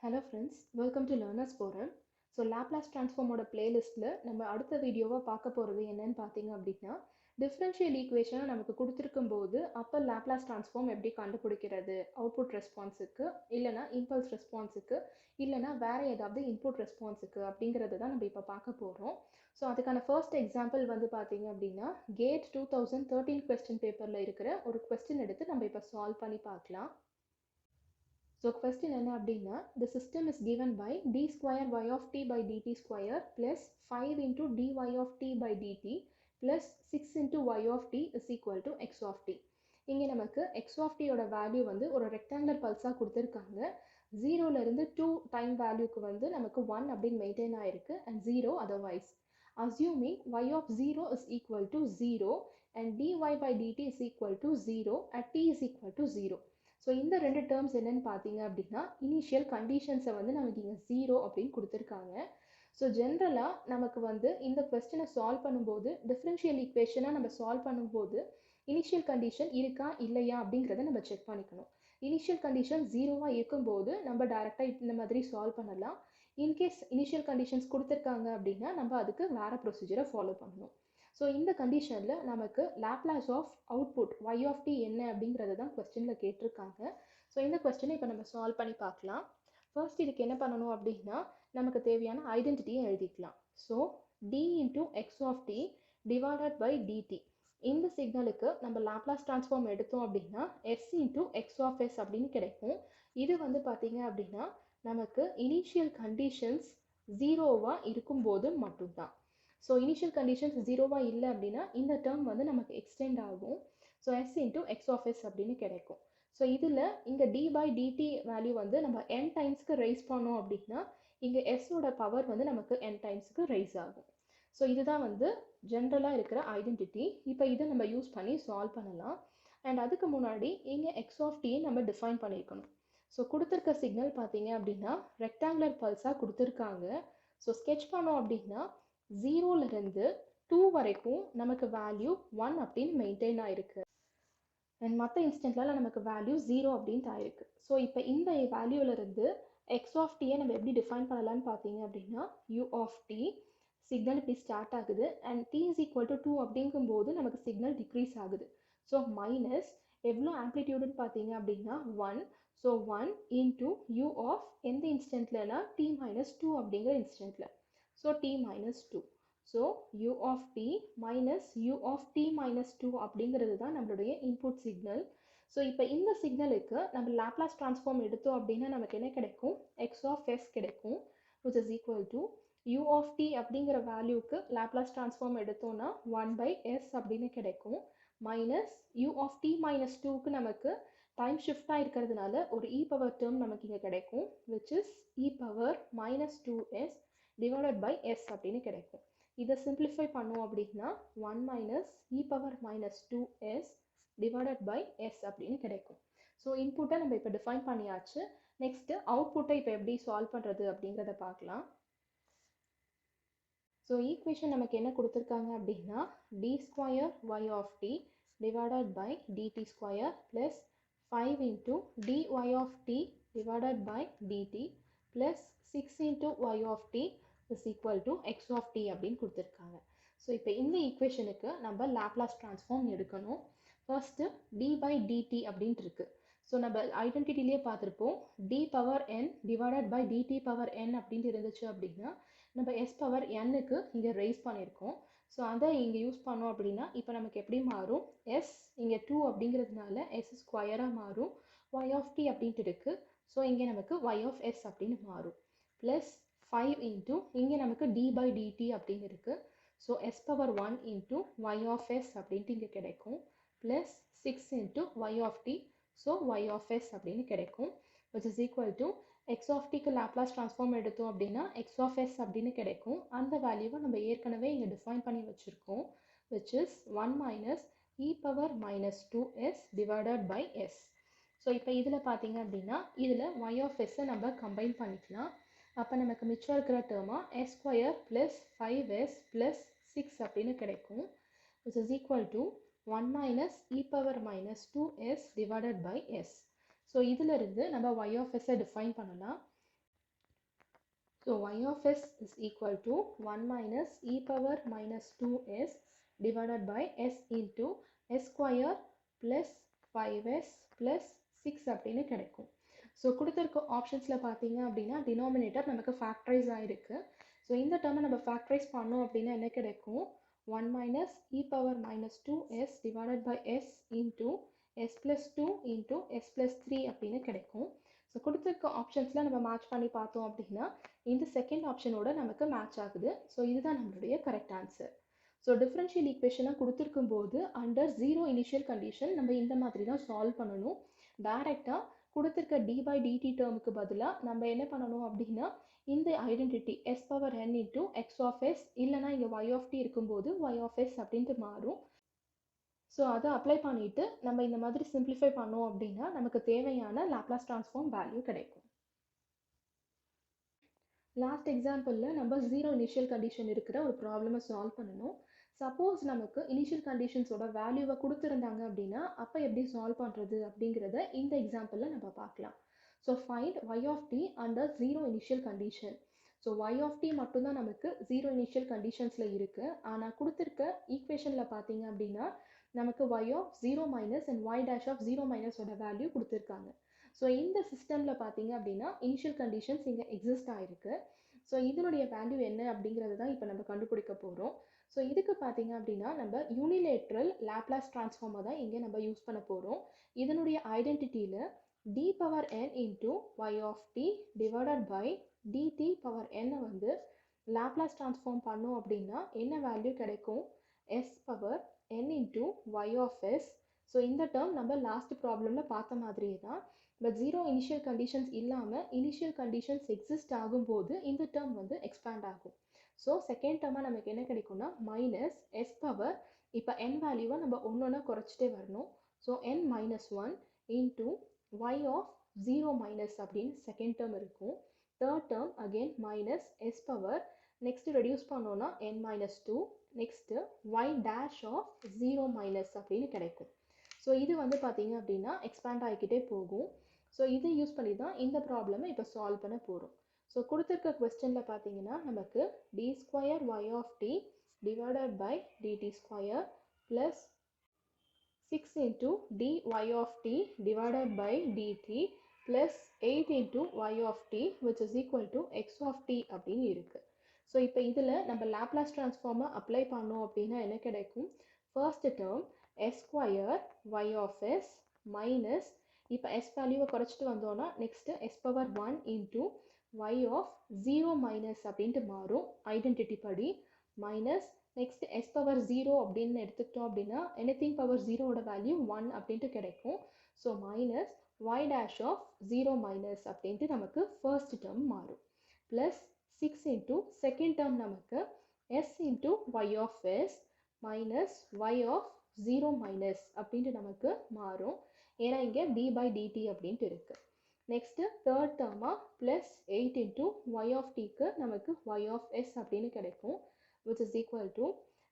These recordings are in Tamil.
Hello friends, welcome to Learners Forum. So Laplace ட்ரான்ஸ்ஃபார்மோட பிளேலிஸ்ட்டில் நம்ம அடுத்த வீடியோவை பார்க்க போகிறது என்னன்னு பார்த்தீங்க அப்படின்னா டிஃப்ரென்ஷியல் ஈக்குவேஷனை நமக்கு கொடுத்துருக்கும் போது அப்போ லேப்லாஸ் ட்ரான்ஸ்ஃபார்ம் எப்படி கண்டுபிடிக்கிறது அவுட்புட் ரெஸ்பான்ஸுக்கு இல்லைனா இம்பல்ஸ் ரெஸ்பான்ஸுக்கு இல்லைனா வேறு ஏதாவது இன்புட் ரெஸ்பான்ஸுக்கு அப்படிங்கிறது தான் நம்ம இப்போ பார்க்க போகிறோம். ஸோ அதுக்கான ஃபர்ஸ்ட் எக்ஸாம்பிள் வந்து பார்த்தீங்க அப்படின்னா கேட் 2013 கொஸ்டின் பேப்பரில் இருக்கிற ஒரு கொஸ்டின் எடுத்து நம்ம இப்போ சால்வ் பண்ணி பார்க்கலாம். So question என்ன அப்படின்னா the system is given by d square y of t by dt square plus 5 into dy of t by dt plus 6 into y of t is equal to x of t. இங்கே நமக்கு x of t ஓட வேல்யூ வந்து ஒரு ரெக்டாங்குலர் பல்ஸாக கொடுத்துருக்காங்க. 0லேருந்து 2 டைம் வேல்யூக்கு வந்து நமக்கு 1 அப்படின்னு மெயின்டைன் ஆயிருக்கு and 0 otherwise. Assuming y of 0 is equal to 0 and dy by dt is equal to 0 at t is equal to 0. So இந்த ரெண்டு டேர்ம்ஸ் என்னன்னு பார்த்தீங்க அப்படின்னா இனிஷியல் கண்டிஷன்ஸை வந்து நமக்கு இங்கே 0 அப்படின்னு கொடுத்துருக்காங்க. ஸோ ஜென்ரலாக நமக்கு வந்து இந்த கொஸ்டினை சால்வ் பண்ணும்போது டிஃப்ரென்ஷியல் ஈக்குவேஷனாக நம்ம சால்வ் பண்ணும்போது இனிஷியல் கண்டிஷன் இருக்கா இல்லையா அப்படிங்கிறத நம்ம செக் பண்ணிக்கணும். இனிஷியல் கண்டிஷன் 0வாக இருக்கும்போது நம்ம டைரெக்டாக இந்த மாதிரி சால்வ் பண்ணலாம். இன்கேஸ் இனிஷியல் கண்டிஷன்ஸ் கொடுத்துருக்காங்க அப்படின்னா நம்ம அதுக்கு வேறு ப்ரொசீஜரை ஃபாலோ பண்ணணும். ஸோ இந்த கண்டிஷனில் நமக்கு Laplace of output y of t என்ன அப்படிங்கிறது தான் கொஸ்டினில் கேட்டிருக்காங்க. ஸோ இந்த கொஸ்டினை இப்போ நம்ம சால்வ் பண்ணி பார்க்கலாம். ஃபர்ஸ்ட் இதுக்கு என்ன பண்ணணும் அப்படின்னா நமக்கு தேவையான ஐடென்டிட்டியை எழுதிக்கலாம். So d into x of t divided by dt இந்த சிக்னலுக்கு நம்ம லேப்லாஸ் ட்ரான்ஸ்ஃபார்ம் எடுத்தோம் அப்படின்னா s into x of s அப்படின்னு கிடைக்கும். இது வந்து பார்த்தீங்க அப்படின்னா நமக்கு இனிஷியல் கண்டிஷன்ஸ் 0வாக இருக்கும்போது மட்டும்தான். ஸோ இனிஷியல் கண்டிஷன்ஸ் 0வாக இல்லை அப்படின்னா இந்த டேர்ம் வந்து நமக்கு எக்ஸ்டெண்ட் ஆகும். So s into x of s அப்படின்னு கிடைக்கும். ஸோ இதில் இங்கே d by dt வேல்யூ வந்து நம்ம n டைம்ஸ்க்கு ரைஸ் பண்ணோம் அப்படின்னா இங்கே s-ஓட பவர் வந்து நமக்கு n டைம்ஸ்க்கு ரைஸ் ஆகும். ஸோ இதுதான் வந்து ஜென்ரலாக இருக்கிற ஐடென்டிட்டி. இப்போ இதை நம்ம யூஸ் பண்ணி சால்வ் பண்ணலாம். அண்ட் அதுக்கு முன்னாடி இங்கே x of t நம்ம டிஃபைன் பண்ணியிருக்கணும். ஸோ கொடுத்துருக்க சிக்னல் பார்த்தீங்க அப்படின்னா ரெக்டாங்குலர் பல்ஸாக கொடுத்துருக்காங்க. ஸோ ஸ்கெட்ச் பண்ணோம் அப்படின்னா 0லேருந்து 2 வரைக்கும் நமக்கு வேல்யூ 1 அப்படின்னு மெயின்டைன் ஆயிருக்கு அண்ட் மற்ற இன்ஸ்டன்ட்ல நமக்கு வேல்யூ 0 அப்படின்ட்டு ஆயிருக்கு. ஸோ இப்போ இந்த வேல்யூலேருந்து எக்ஸ் ஆஃப் டீயை நம்ம எப்படி டிஃபைன் பண்ணலான்னு பார்த்தீங்க அப்படின்னா u of t சிக்னல் இப்படி ஸ்டார்ட் ஆகுது and t is equal to 2 அப்படிங்கும்போது நமக்கு சிக்னல் டிக்ரீஸ் ஆகுது. ஸோ மைனஸ் எவ்வளோ ஆம்ப்ளிடியூடுன்னு பார்த்தீங்க அப்படின்னா 1. ஸோ 1 இன்டூ u ஆஃப் எந்த இன்ஸ்டன்ட்லனா t மைனஸ் 2 அப்படிங்கிற இன்ஸ்டன்ட்ல. So t minus 2. So u of t minus u of t minus 2 அப்படிங்கிறது தான் நம்மளுடைய இன்புட் சிக்னல். ஸோ இப்போ இந்த சிக்னலுக்கு நம்ம லேப்லாஸ் ட்ரான்ஸ்ஃபார்ம் எடுத்தோம் அப்படின்னா நமக்கு என்ன கிடைக்கும் x of s கிடைக்கும் which is equal to u of t அப்படிங்கிற வேல்யூக்கு லேப்லாஸ் ட்ரான்ஸ்ஃபார்ம் எடுத்தோம்னா 1 by s அப்படின்னு கிடைக்கும் minus u of t minus 2க்கு நமக்கு டைம் ஷிஃப்ட் ஆகிருக்கிறதுனால ஒரு e பவர் டேர்ம் நமக்கு இங்கே கிடைக்கும் which is e power minus 2s divided by s அப்படின்னு கிடைக்கும். இதை சிம்பிளிஃபை பண்ணோம் அப்படின்னா 1 minus e power minus 2s divided by s அப்படின்னு கிடைக்கும். ஸோ இன்புட்டை நம்ம இப்போ டிஃபைன் பண்ணியாச்சு. நெக்ஸ்ட்டு அவுட்புட்டை இப்போ எப்படி சால்வ் பண்ணுறது அப்படிங்கிறத பார்க்கலாம். ஸோ ஈக்குவேஷன் நமக்கு என்ன கொடுத்துருக்காங்க அப்படின்னா d square y of t divided by dt square plus 5 into dy of t divided by dt plus 6 into y of t is equal to x of t அப்படின்னு கொடுத்துருக்காங்க. ஸோ இப்போ இந்த ஈக்குவேஷனுக்கு நம்ம லேப்லாஸ் ட்ரான்ஸ்ஃபார்ம் எடுக்கணும். ஃபர்ஸ்ட்டு d by dt அப்படின்ட்டு இருக்கு. ஸோ நம்ம ஐடென்டிட்டிலேயே பார்த்துருப்போம் d power n divided by dt power n அப்படின்ட்டு இருந்துச்சு அப்படின்னா நம்ம s பவர் n-க்கு இங்கே ரைஸ் பண்ணியிருக்கோம். ஸோ அதை இங்கே யூஸ் பண்ணோம் அப்படின்னா இப்போ நமக்கு எப்படி மாறும் s இங்கே 2 அப்படிங்கிறதுனால s ஸ்கொயராக மாறும் y of t அப்படின்ட்டு இருக்குது. ஸோ இங்கே நமக்கு y of s அப்படின்னு மாறும் ப்ளஸ் 5 இன்ட்டு இங்கே நமக்கு d by dt அப்படின்னு இருக்குது. So s power 1 into y of s அப்படின்ட்டு இங்கே கிடைக்கும் plus 6 into y of t. So y of s அப்படின்னு கிடைக்கும் which is equal to x of tக்கு லேப்லாஸ் ட்ரான்ஸ்ஃபார்ம் எடுத்தோம் அப்படின்னா x of s அப்படின்னு கிடைக்கும். அந்த வேல்யூவை நம்ம ஏற்கனவே இங்கே டிஃபைன் பண்ணி வச்சுருக்கோம் which is 1 minus e power minus 2s divided by s. So இப்போ இதில் பார்த்தீங்க அப்படின்னா இதில் y of s-ஐ நம்ம கம்பைன் பண்ணிக்கலாம். அப்போ நமக்கு மிச்சம் இருக்கிற டேர்மாக s square plus 5s plus 6 அப்படின்னு கிடைக்கும் which is equal to 1 minus e power minus 2s divided by s. So இதிலிருந்து நம்ம y of s-ஐ டிஃபைன் பண்ணலாம். So y of s is equal to 1 minus e power minus 2s divided by s into s square plus 5s plus 6 அப்படின்னு கிடைக்கும். ஸோ கொடுத்துருக்க ஆப்ஷன்ஸில் பார்த்தீங்க அப்படின்னா டினாமினேட்டர் நமக்கு ஃபேக்டரைஸ் ஆகிருக்கு. ஸோ இந்த டேர்மை நம்ம ஃபேக்டரைஸ் பண்ணோம் அப்படின்னா என்ன கிடைக்கும்? 1 minus e power minus 2s divided by s into s plus 2 into s plus 3 அப்படின்னு கிடைக்கும். ஸோ கொடுத்துருக்க ஆப்ஷன்ஸில் நம்ம மேட்ச் பண்ணி பார்த்தோம் அப்படின்னா இந்த செகண்ட் ஆப்ஷனோட நமக்கு மேட்ச் ஆகுது. ஸோ இதுதான் நம்மளுடைய கரெக்ட் ஆன்சர். ஸோ டிஃபரன்ஷியல் ஈக்குவேஷனாக கொடுத்துருக்கும் போது அண்டர் ஜீரோ இனிஷியல் கண்டிஷன் நம்ம இந்த மாதிரி தான் சால்வ் பண்ணணும். டைரெக்டாக கொடுத்துருக்க டி பை டிடி டேர்முக்கு பதிலாக நம்ம என்ன பண்ணணும் அப்படின்னா இந்த identity s power n into x of s இல்லைனா இங்கே ஒய் ஆஃப் டி இருக்கும்போது ஒய் ஆஃப் எஸ் அப்படின்ட்டு மாறும். ஸோ அதை அப்ளை பண்ணிவிட்டு நம்ம இந்த மாதிரி சிம்பிளிஃபை பண்ணோம் அப்படின்னா நமக்கு தேவையான லாப்லாஸ் ட்ரான்ஸ்ஃபார்ம் வேல்யூ கிடைக்கும். லாஸ்ட் எக்ஸாம்பிளில் நம்ம ஜீரோ இனிஷியல் கண்டிஷன் இருக்கிற ஒரு ப்ராப்ளமை சால்வ் பண்ணணும். சப்போஸ் நமக்கு இனிஷியல் கண்டிஷன்ஸோட வேல்யூவை கொடுத்துருந்தாங்க அப்படின்னா அப்போ எப்படி சால்வ் பண்ணுறது அப்படிங்கிறத இந்த எக்ஸாம்பிளில் நம்ம பார்க்கலாம். So find y of t under zero initial condition. So y of t மட்டும்தான் நமக்கு ஜீரோ இனிஷியல் கண்டிஷன்ஸில் இருக்குது. ஆனால் கொடுத்துருக்க ஈக்குவேஷனில் பார்த்தீங்க அப்படின்னா நமக்கு y of 0 minus and y dash of 0 minus ஓட வேல்யூ கொடுத்துருக்காங்க. ஸோ இந்த சிஸ்டமில் பார்த்தீங்க அப்படின்னா இனிஷியல் கண்டிஷன்ஸ் இங்கே எக்ஸிஸ்ட் ஆகிருக்கு. ஸோ இதனுடைய வேல்யூ என்ன அப்படிங்கிறது தான் இப்போ நம்ம கண்டுபிடிக்க போகிறோம். ஸோ இதுக்கு பார்த்தீங்க அப்படின்னா நம்ம யூனிலேட்ரல் லாப்லாஸ் ட்ரான்ஸ்ஃபார்மை தான் இங்கே நம்ம யூஸ் பண்ண போகிறோம். இதனுடைய ஐடென்டிட்டியில் d power n into y of t divided by dt power n வந்து லாப்லாஸ் ட்ரான்ஸ்ஃபார்ம் பண்ணோம் அப்படின்னா என்ன வேல்யூ கிடைக்கும்? s power n into y of s. So இந்த டேர்ம் நம்ம லாஸ்ட் ப்ராப்ளமில் பார்த்த மாதிரியே தான். பட் ஜீரோ இனிஷியல் கண்டிஷன்ஸ் இல்லாமல் இனிஷியல் கண்டிஷன்ஸ் எக்ஸிஸ்ட் ஆகும்போது இந்த டேர்ம் வந்து எக்ஸ்பேண்ட் ஆகும். ஸோ செகண்ட் டேர்மாக நமக்கு என்ன கிடைக்கும்னா மைனஸ் எஸ் பவர் இப்போ n வேல்யூவை நம்ம ஒன்று குறைச்சிட்டே வரணும். So n minus 1 into y of 0 minus அப்படின்னு செகண்ட் டேர்ம் இருக்கும். Third term again minus s power next reduce பண்ணோன்னா n minus 2 next y dash of 0 minus அப்படின்னு கிடைக்கும். ஸோ இது வந்து பார்த்தீங்க அப்படின்னா எக்ஸ்பேண்ட் ஆகிக்கிட்டே போகும். ஸோ இதை யூஸ் பண்ணி தான் இந்த ப்ராப்ளமை இப்போ சால்வ் பண்ண போகிறோம். ஸோ கொடுத்துருக்க கொஸ்டினில் பார்த்தீங்கன்னா நமக்கு d square y of t divided by dt square plus 6 into dy of t divided by dt plus 8 into y of t which is equal to x of t அப்படின்னு இருக்குது. ஸோ இப்போ இதில் நம்ம லாப்லாஸ் ட்ரான்ஸ்ஃபார்மை அப்ளை பண்ணோம் அப்படின்னா என்ன கிடைக்கும்? First term s square y of s minus இப்போ எஸ் வேல்யூவை குறைச்சிட்டு வந்தோன்னா next s power 1 into y of 0 minus அப்படின்ட்டு மாறும் ஐடென்டிட்டி படி மைனஸ் நெக்ஸ்ட் எஸ் பவர் 0 அப்படின்னு எடுத்துக்கிட்டோம் அப்படின்னா எனிதிங் பவர் 0ஓட வேல்யூ 1 அப்படின்ட்டு கிடைக்கும். So minus y dash of 0 minus அப்படின்ட்டு நமக்கு ஃபர்ஸ்ட் டேர்ம் மாறும். ப்ளஸ் 6 into second term நமக்கு s into y of s minus y of 0 minus அப்படின்ட்டு நமக்கு மாறும். ஏன்னா இங்கே d by dt அப்படின்ட்டு இருக்கு. நெக்ஸ்ட்டு தேர்ட் டேர்மாக ப்ளஸ் 8 into y of tக்கு நமக்கு y of s அப்படின்னு கிடைக்கும் which is equal to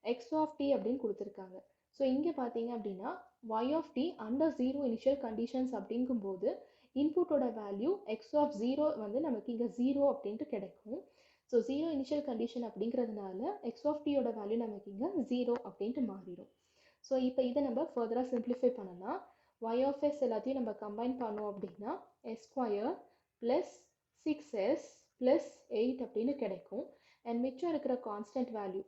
x of t அப்படின்னு கொடுத்துருக்காங்க. ஸோ இங்கே பார்த்தீங்க அப்படின்னா y of t under 0 initial conditions அப்படிங்கும்போது இன்புட்டோட வேல்யூ எக்ஸ் ஆஃப் 0 வந்து நமக்கு இங்கே 0 அப்படின்ட்டு கிடைக்கும். ஸோ 0 இனிஷியல் கண்டிஷன் அப்படிங்கிறதுனால எக்ஸ் ஆஃப் டியோட வேல்யூ நமக்கு இங்கே 0 அப்படின்ட்டு மாறிடும். ஸோ இப்போ இதை நம்ம ஃபர்தராக சிம்பிளிஃபை பண்ணலாம். ஒய் ஆஃப் எஸ் எல்லாத்தையும் நம்ம கம்பைன் பண்ணோம் அப்படின்னா S square plus 6s plus 8 அப்படின்னு கிடைக்கும். அண்ட் மிச்சம் இருக்கிற கான்ஸ்டன்ட் வேல்யூ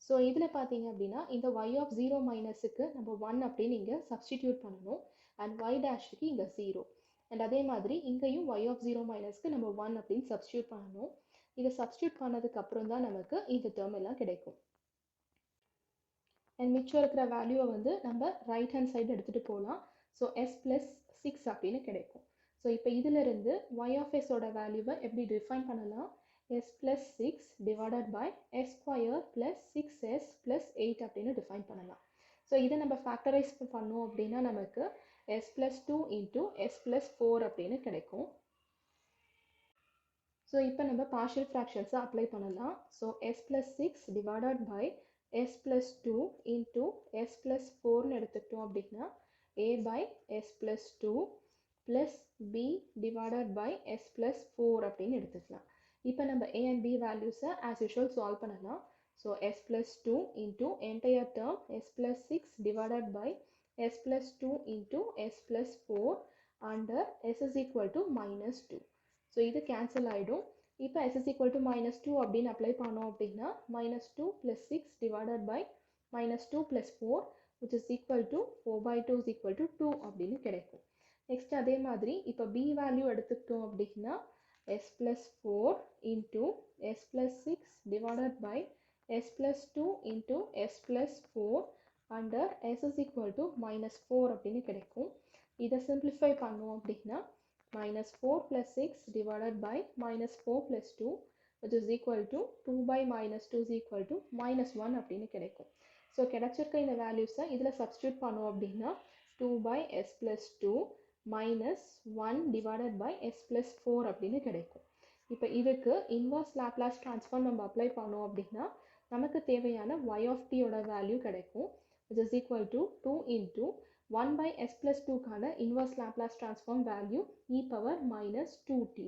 ஸோ இதில் பார்த்தீங்க அப்படின்னா இந்த ஒய் ஆஃப் 0 மைனஸுக்கு நம்ம 1 அப்படின்னு இங்கே சப்ஸ்டிடியூட் பண்ணணும். அண்ட் ஒய் டேஷுக்கு இங்கே 0 அண்ட் அதே மாதிரி இங்கேயும் y of 0 மைனஸ்க்கு நம்ம 1 அப்படின்னு சப்ஸ்டியூட் பண்ணணும். இதை சப்ஸ்டியூட் பண்ணதுக்கு அப்புறம் தான் நமக்கு இந்த டேர்ம் எல்லாம் கிடைக்கும். அண்ட் மிச்சம் இருக்கிற வேல்யூவை வந்து நம்ம ரைட் ஹேண்ட் சைடு எடுத்துகிட்டு போகலாம். ஸோ s ப்ளஸ் 6 அப்படின்னு கிடைக்கும். ஸோ இப்போ இதிலிருந்து y of s ஓட வேல்யூவை எப்படி டிஃபைன் பண்ணலாம்? s plus 6 divided by s square plus 6s plus 8 அப்படின்னு டிஃபைன் பண்ணலாம். ஸோ இதை நம்ம ஃபேக்டரைஸ் பண்ணோம் அப்படின்னா நமக்கு s plus 2 into s plus 4 அப்படின்னு கிடைக்கும். ஸோ இப்போ நம்ம partial fractions அப்ளை பண்ணலாம். So s plus 6 divided by s plus 2 into s plus 4 எடுத்துக்கிட்டோம் அப்படின்னா a by s plus 2 plus b divided by s plus 4 அப்படின்னு எடுத்துக்கலாம். இப்போ நம்ம a and b வேல்யூஸை as usual சால்வ் பண்ணலாம். So s plus 2 into entire term s plus 6 divided by s plus 2 into s plus 4 under s is equal to minus 2. So இது கேன்சல் ஆகிடும். இப்போ s is equal to minus 2 அப்படின்னு அப்ளை பண்ணோம் அப்படின்னா minus 2 plus 6 divided by minus 2 plus 4 which is equal to 4 by 2 is equal to 2 அப்படின்னு கிடைக்கும். நெக்ஸ்ட் அதே மாதிரி இப்போ b வேல்யூ எடுத்துக்கிட்டோம் அப்படின்னா s plus 4 into s plus 6 divided by s plus 2 into s plus 4 under s is equal to minus 4 அப்படின்னு கிடைக்கும். இதை simplify பண்ணோம் அப்படின்னா minus 4 plus 6 divided by minus 4 plus 2 which is equal to 2 by minus 2 is equal to minus 1 அப்படின்னு கிடைக்கும். ஸோ கிடைச்சிருக்க இந்த வேல்யூஸை இதில் சப்ஸ்டியூட் பண்ணோம் அப்படின்னா 2 by s plus 2 minus 1 divided by s plus 4 அப்படின்னு கிடைக்கும். இப்போ இதுக்கு இன்வர்ஸ் லாப்லாஸ் ட்ரான்ஸ்ஃபார்ம் நம்ம அப்ளை பண்ணோம் அப்படின்னா நமக்கு தேவையான y of t ஓட வேல்யூ கிடைக்கும் which is equal to 2 into 1 by s plus 2 கான inverse Laplace transform value e power minus 2t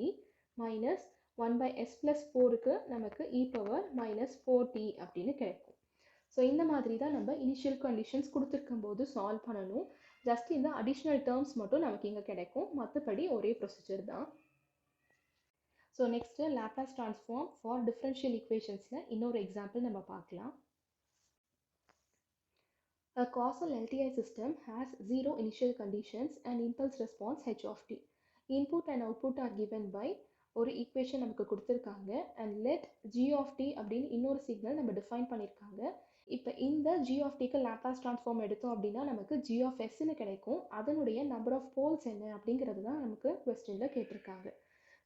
minus 1 by s plus 4க்கு நமக்கு e power minus 4t அப்படின்னு கிடைக்கும். ஸோ இந்த மாதிரி தான் நம்ம இனிஷியல் கண்டிஷன்ஸ் கொடுத்துருக்கும் போது சால்வ் பண்ணணும். ஜஸ்ட் இந்த அடிஷ்னல் டேர்ம்ஸ் மட்டும் நமக்கு இங்கே கிடைக்கும், மற்றபடி ஒரே ப்ரொசீஜர் தான். So next Laplace transform for differential ஈக்குவேஷன்ஸில் இன்னொரு எக்ஸாம்பிள் நம்ம பார்க்கலாம். A causal LTI system has zero initial conditions and impulse response h of t. Input and output are given by ஒரு ஈக்குவேஷன் நமக்கு கொடுத்துருக்காங்க and let g of t அப்படின்னு இன்னொரு சிக்னல் நம்ம டிஃபைன் பண்ணியிருக்காங்க. இப்போ இந்த g of tக்கு லாப்லாஸ் ட்ரான்ஸ்ஃபார்ம் எடுத்தோம் அப்படின்னா நமக்கு g of sன்னு கிடைக்கும். அதனுடைய நம்பர் ஆஃப் போல்ஸ் என்ன அப்படிங்கிறது தான் நமக்கு கொஸ்டினில் கேட்டிருக்காங்க.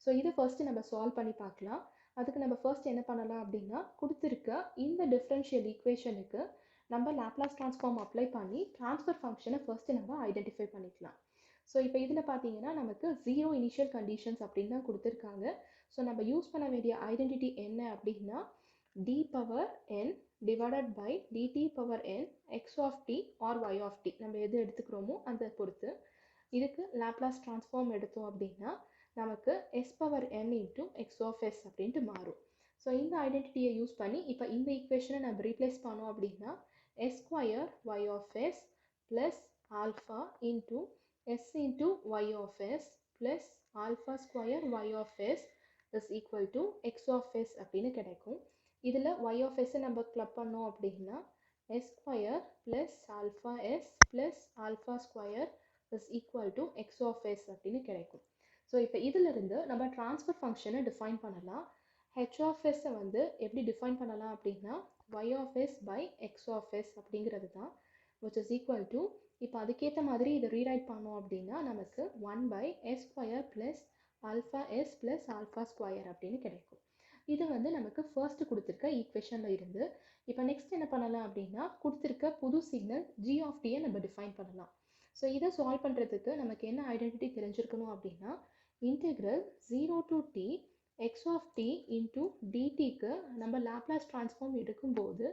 ஸோ இதை ஃபர்ஸ்ட் நம்ம சால்வ் பண்ணி பார்க்கலாம். அதுக்கு நம்ம ஃபர்ஸ்ட் என்ன பண்ணலாம் அப்படின்னா கொடுத்துருக்க இந்த டிஃபரன்ஷியல் ஈக்குவேஷனுக்கு நம்ம லாப்லாஸ் ட்ரான்ஸ்ஃபார்ம் அப்ளை பண்ணி ட்ரான்ஸ்ஃபர் ஃபங்க்ஷனை ஃபர்ஸ்ட் நம்ம ஐடென்டிஃபை பண்ணிக்கலாம். ஸோ இப்போ இதில் பார்த்தீங்கன்னா நமக்கு ஜீரோ இனிஷியல் கண்டிஷன்ஸ் அப்படின்னு தான் கொடுத்துருக்காங்க. ஸோ நம்ம யூஸ் பண்ண வேண்டிய ஐடென்டிட்டி என்ன அப்படின்னா d power n divided by dt power n x of t or y of t நம்ம எது எடுத்துக்கிறோமோ அதை பொறுத்து இதுக்கு லாப்லாஸ் ட்ரான்ஸ்ஃபார்ம் எடுத்தோம் அப்படின்னா நமக்கு s power n into x of s அப்படின்ட்டு மாறும். ஸோ இந்த ஐடென்டிட்டியை யூஸ் பண்ணி இப்போ இந்த ஈக்குவேஷனை நம்ம ரீப்ளேஸ் பண்ணோம் அப்படின்னா s square y of s plus alpha into s into y of s plus alpha square y of s is equal to x of s அப்படின்னு கிடைக்கும். இதில் y of s நம்ம கிளப் பண்ணோம் அப்படின்னா s square plus alpha s plus alpha square is equal to x of s அப்படின்னு கிடைக்கும். ஸோ இப்போ இதிலிருந்து நம்ம ட்ரான்ஸ்ஃபர் ஃபங்க்ஷனை டிஃபைன் பண்ணலாம். h of s வந்து எப்படி டிஃபைன் பண்ணலாம் அப்படின்னா y of s by x of s அப்படிங்கிறது தான் which is equal to இப்போ அதுக்கேற்ற மாதிரி இதை ரீரைட் பண்ணோம் அப்படின்னா நமக்கு 1 by s square plus alpha s plus alpha square அப்படின்னு கிடைக்கும். இது வந்து நமக்கு ஃபர்ஸ்ட் கொடுத்துருக்க ஈக்குவேஷனில் இருந்து இப்போ நெக்ஸ்ட் என்ன பண்ணலாம் அப்படின்னா கொடுத்துருக்க புது சிக்னல் g of t நம்ம டிஃபைன் பண்ணலாம். ஸோ இதை சால்வ் பண்ணுறதுக்கு நமக்கு என்ன ஐடென்டிட்டி தெரிஞ்சிருக்கணும் அப்படின்னா integral 0 to t x of t into dtக்கு நம்ம லாப்லாஸ் ட்ரான்ஸ்ஃபார்ம் எடுக்கும்போது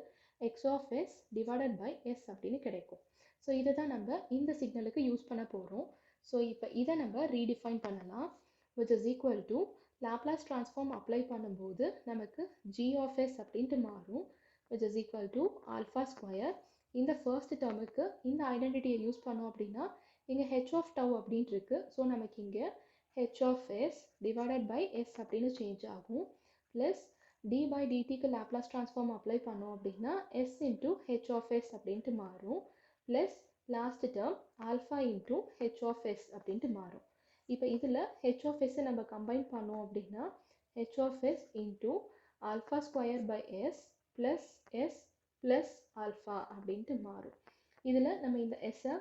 x of s divided by s அப்படின்னு கிடைக்கும். ஸோ இதை தான் நம்ம இந்த சிக்னலுக்கு யூஸ் பண்ண போகிறோம். ஸோ இப்போ இதை நம்ம ரீடிஃபைன் பண்ணலாம் which is equal to Laplace transform apply பண்ணும்போது நமக்கு g of s அப்படின்ட்டு மாறும் which is equal to alpha square. இந்த ஃபர்ஸ்ட் டேர்முக்கு இந்த ஐடென்டிட்டியை யூஸ் பண்ணோம் அப்படின்னா இங்கே h of tau அப்படின்ட்டு இருக்கு. ஸோ நமக்கு இங்கே h of s divided by s அப்படின்னு சேஞ்ச் ஆகும் ப்ளஸ் d by dtக்கு லாப்லாஸ் ட்ரான்ஸ்ஃபார்ம் அப்ளை பண்ணோம் அப்படின்னா s into h of s அப்படின்ட்டு மாறும் plus last term alpha into h of s அப்படின்ட்டு மாறும். இப்போ இதில் h of s நம்ம கம்பைன் பண்ணோம் அப்படின்னா h of s into alpha square by s plus s plus alpha அப்படின்ட்டு மாறும். இதில் நம்ம இந்த s-ஐ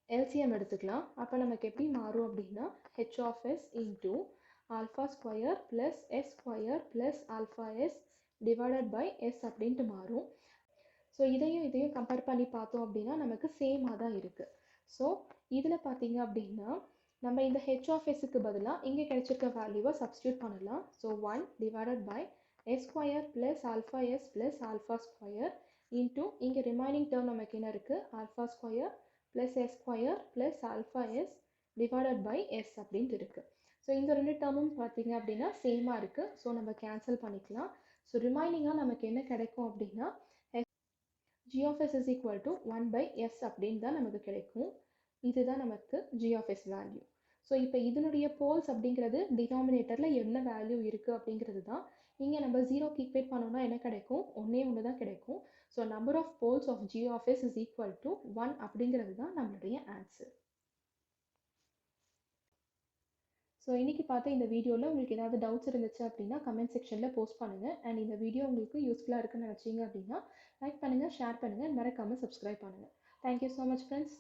LCM எடுத்துக்கலாம். அப்போ நமக்கு எப்படி மாறும் அப்படின்னா h of s into alpha square plus s square plus alpha s divided by s அப்படின்ட்டு மாறும். ஸோ இதையும் கம்பேர் பண்ணி பார்த்தோம் அப்படின்னா நமக்கு சேமாக தான் இருக்குது. ஸோ இதில் பார்த்தீங்க அப்படின்னா நம்ம இந்த h of sக்கு பதிலாக இங்கே கிடைச்சிருக்க வேல்யூவை சப்ஸ்டியூட் பண்ணலாம். So 1 divided by s square plus alpha s plus alpha square into இங்கே ரிமைனிங் டேர்ம் நமக்கு என்ன இருக்குது alpha square plus s square plus alpha s divided by s அப்படின்ட்டு இருக்குது. ஸோ ஸோ இந்த 2 டேர்மும் பார்த்தீங்க அப்படின்னா சேமாக இருக்குது. ஸோ நம்ம கேன்சல் பண்ணிக்கலாம். ஸோ ரிமைனிங்காக நமக்கு என்ன கிடைக்கும் அப்படின்னா g of s is equal to 1 by s அப்படின்னு தான் நமக்கு கிடைக்கும். இதுதான் நமக்கு g of s value. So இப்போ இதனுடைய போல்ஸ் அப்படிங்கிறது டினாமினேட்டரில் என்ன வேல்யூ இருக்குது அப்படிங்கிறது தான். இங்கே நம்ம 0க்கு ஈக்குவேட் பண்ணோம்னா என்ன கிடைக்கும்? ஒன்றே ஒன்று தான் கிடைக்கும். So number of poles of g of s is equal to 1 அப்படிங்கிறது தான் நம்மளுடைய ஆன்சர். ஸோ இன்றைக்கி பார்த்த இந்த வீடியோவில் உங்களுக்கு ஏதாவது டவுட்ஸ் இருந்துச்சு அப்படின்னா கமெண்ட் செக்ஷனில் போஸ்ட் பண்ணுங்கள். அண்ட் இந்த வீடியோ உங்களுக்கு யூஸ்ஃபுல்லாக இருக்குன்னு நினச்சிங்க அப்படின்னா லைக் பண்ணுங்கள், ஷேர் பண்ணுங்கள், மறக்காமல் சப்ஸ்கிரைப் பண்ணுங்கள். Thank you so much friends.